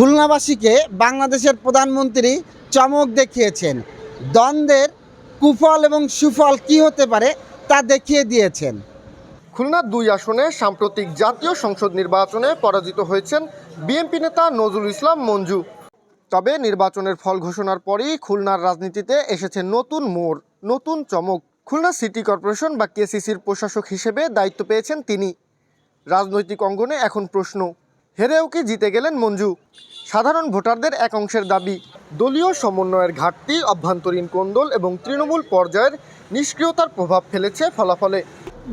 খুলনাবাসীকে বাংলাদেশের প্রধানমন্ত্রী চমক দেখিয়েছেন। দ্বন্দ্বের কুফল এবং সুফল কি হতে পারে তা দেখিয়ে দিয়েছেন। খুলনার ২ আসনে সাম্প্রতিক জাতীয় সংসদ নির্বাচনে পরাজিত হয়েছেন বিএনপি নেতা নজরুল ইসলাম মঞ্জু। তবে নির্বাচনের ফল ঘোষণার পরই খুলনার রাজনীতিতে এসেছে নতুন মোড়, নতুন চমক। খুলনা সিটি কর্পোরেশন বা কেসিসির প্রশাসক হিসেবে দায়িত্ব পেয়েছেন তিনি। রাজনৈতিক অঙ্গনে এখন প্রশ্ন, হেরেও কি জিতে গেলেন মঞ্জু? সাধারণ ভোটারদের এক অংশের দাবি, দলীয় সমন্বয়ের ঘাটতি, অভ্যন্তরীণ কোন্দল এবং তৃণমূল পর্যায়ের নিষ্ক্রিয়তার প্রভাব ফেলেছে ফলাফলে।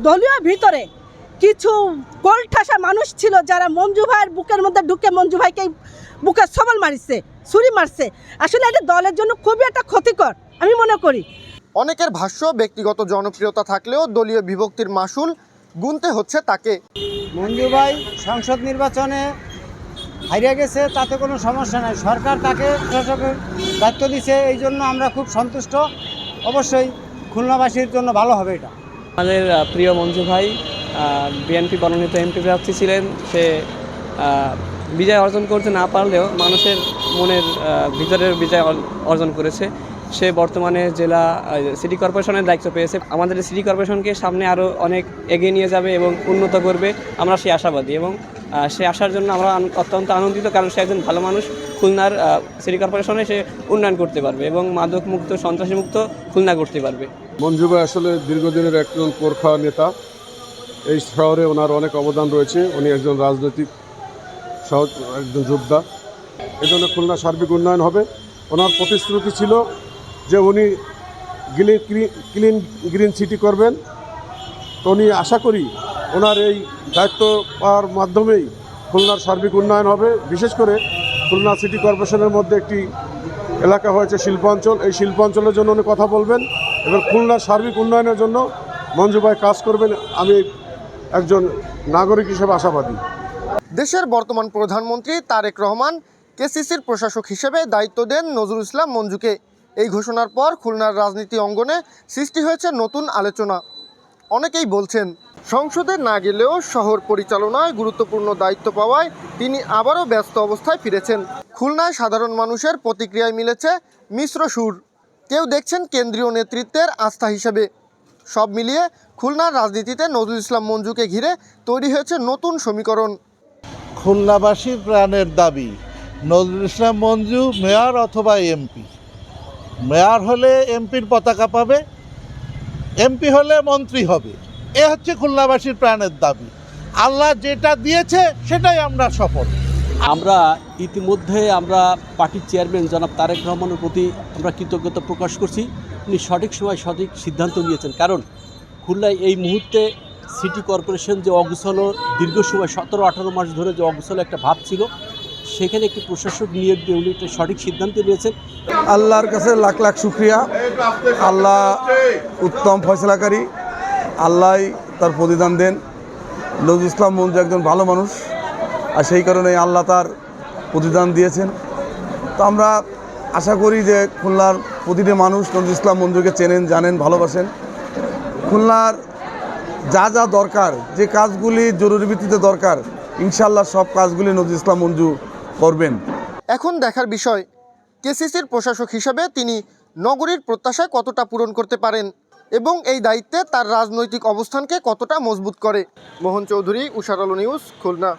দলীয় ভিতরে কিছু কোলঠাসা মানুষ ছিল যারা মঞ্জু ভাইয়ের বুকের মধ্যে ঢুকে মঞ্জু ভাইকে বুকে সবল মারছে, ছুরি মারছে। আসলে এটা দলের জন্য খুবই একটা ক্ষতিকর আমি মনে করি। অনেকের ভাষ্য, ব্যক্তিগত জনপ্রিয়তা থাকলেও দলীয় বিভক্তির মাসুল গুনতে হচ্ছে তাকে। মঞ্জু ভাই সংসদ নির্বাচনে হারিয়ে গেছে, তাতে কোনো সমস্যা নাই। সরকার তাকে প্রশাসকের দায়িত্ব দিয়েছে, এই জন্য আমরা খুব সন্তুষ্ট। অবশ্যই খুলনাবাসীর জন্য ভালো হবে এটা। আমাদের প্রিয় মঞ্জু ভাই বিএনপি মনোনীত এমপি প্রার্থী ছিলেন। সে বিজয় অর্জন করতে না পারলেও মানুষের মনের ভিতরের বিজয় অর্জন করেছে। সে বর্তমানে জেলা সিটি কর্পোরেশনের দায়িত্ব পেয়েছে। আমাদের সিটি কর্পোরেশনকে সামনে আরও অনেক এগিয়ে নিয়ে যাবে এবং উন্নত করবে, আমরা সেই আশাবাদী। এবং সে আসার জন্য আমরা অত্যন্ত আনন্দিত, কারণ সে একজন ভালো মানুষ। খুলনার সিটি কর্পোরেশনে সে উন্নয়ন করতে পারবে এবং মাদকমুক্ত, সন্ত্রাসীমুক্ত খুলনা করতে পারবে। মঞ্জু ভাই আসলে দীর্ঘদিনের একজন কোরখা নেতা। এই শহরে ওনার অনেক অবদান রয়েছে। উনি একজন রাজনৈতিক একজন যোদ্ধা। এজন্য খুলনা সার্বিক উন্নয়ন হবে। ওনার প্রতিশ্রুতি ছিল যে উনি ক্লিন গ্রিন সিটি করবেন। তো উনি আশা করি ওনার এই দায়িত্ব পাওয়ার মাধ্যমেই খুলনার সার্বিক উন্নয়ন হবে। বিশেষ করে খুলনা সিটি কর্পোরেশনের মধ্যে একটি এলাকা হয়েছে শিল্পাঞ্চল। এই শিল্পাঞ্চলের জন্য উনি কথা বলবেন এবং খুলনার সার্বিক উন্নয়নের জন্য মঞ্জু ভাই কাজ করবেন। আমি একজন নাগরিক হিসেবে আশাবাদী। দেশের বর্তমান প্রধানমন্ত্রী তারেক রহমান কেসিসির প্রশাসক হিসেবে দায়িত্ব দেন নজরুল ইসলাম মঞ্জুকে। এই ঘোষণার পর খুলনার রাজনীতি অঙ্গনে সৃষ্টি হয়েছে নতুন আলোচনা। অনেকেই বলছেন, সংসদে না গেলেও শহর পরিচালনায় গুরুত্বপূর্ণ দায়িত্ব পাওয়ায় তিনি আবারও ব্যস্ত অবস্থায় ফিরেছেন। খুলনায় সাধারণ মানুষের প্রতিক্রিয়ায় মিলেছে মিশ্র সুর। কেউ দেখছেন কেন্দ্রীয় নেতৃত্বের আস্থা হিসেবে। সব মিলিয়ে খুলনার রাজনীতিতে নজরুল ইসলাম মঞ্জুকে ঘিরে তৈরি হয়েছে নতুন সমীকরণ। খুলনাবাসীর প্রাণের দাবি নজরুল ইসলাম মঞ্জু মেয়র অথবা এমপি। মেয়র হলে এমপির পতাকা পাবে, এমপি হলে মন্ত্রী হবে। এ হচ্ছে খুলনাবাসীর প্রাণের দাবি। আল্লাহ যেটা দিয়েছে সেটাই আমরা সফল। আমরা ইতিমধ্যে পার্টির চেয়ারম্যান জনাব তারেক রহমানের প্রতি আমরা কৃতজ্ঞতা প্রকাশ করছি। উনি সঠিক সময় সঠিক সিদ্ধান্ত নিয়েছেন। কারণ খুলনায় এই মুহূর্তে সিটি কর্পোরেশন যে অগুছল, দীর্ঘ সময় 17-18 মাস ধরে যে অগুছল একটা ভাব ছিল, সেখানে একটি প্রশাসক নিয়োগ দিয়ে উনি একটা সঠিক সিদ্ধান্ত নিয়েছেন। আল্লাহর কাছে লাখ লাখ শুক্রিয়া। আল্লাহ উত্তম ফয়সালাকারী, আল্লাহ তার প্রতিদান দেন। নজরুল ইসলাম মঞ্জু একজন ভালো মানুষ, আর সেই কারণে আল্লাহ তার প্রতিদান দিয়েছেন। তো আমরা আশা করি যে খুলনার প্রতিটি মানুষ নজরুল ইসলাম মঞ্জুকে চেনেন, জানেন, ভালোবাসেন। খুলনার যা যা দরকার, যে কাজগুলি জরুরি ভিত্তিতে দরকার, ইনশাআল্লাহ সব কাজগুলি নজরুল ইসলাম মঞ্জু করবেন। এখন দেখার বিষয়, কেসিসির প্রশাসক হিসেবে তিনি নগরীর প্রত্যাশায় কতটা পূরণ করতে পারেন এবং এই দায়িত্বে তার রাজনৈতিক অবস্থানকে কতটা মজবুত করে। মোহন চৌধুরী, উষার আলো নিউজ, খুলনা।